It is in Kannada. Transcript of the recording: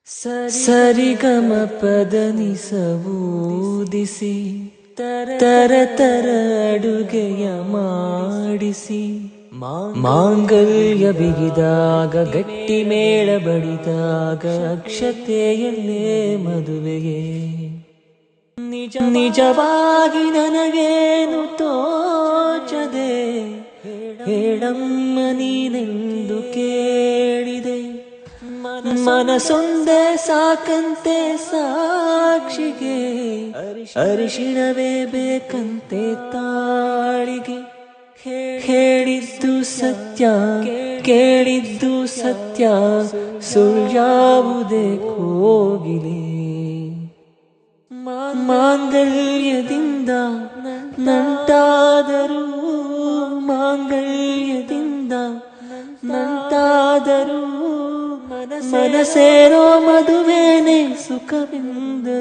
ಸರಿಗಮ ಪದನಿಸವೂದಿಸಿ ತರ ತರ ಅಡುಗೆಯ ಮಾಡಿಸಿ ಮಾಂಗಲ್ಯ ಬಿಗಿದಾಗ ಗಟ್ಟಿ ಮೇಳ ಬಡಿದಾಗ ಅಕ್ಷತೆಯಲ್ಲೇ ಮದುವೆಗೆ ನಿಜವಾಗಿ ನನಗೇನು ತೋಚದೆ ಹೇಳಮ್ಮ ನೀನೆಂದು ಕೇಳಿದೆ. ಮನಸೊಂದೇ ಸಾಕಂತೆ ಸಾಕ್ಷಿಗೆ ಅರಿಶಿಣವೇ ಬೇಕಂತೆ ತಾಳಿಗೆ. ಹೇಳಿದ್ದು ಸತ್ಯ ಕೇಳಿದ್ದು ಸತ್ಯ ಸುಳ್ಯಾವುದೇ ಕೋಗಿಲೆ. ಮಾಂಗಲ್ಯದಿಂದ ನಂಟಾದರೂ ಮಾಂಗಲ್ಯದಿಂದ ನಂಟಾದರೂ ಮನಸೇರೋ ಮದುವೆನೇ ಸುಖವೆಂದರು.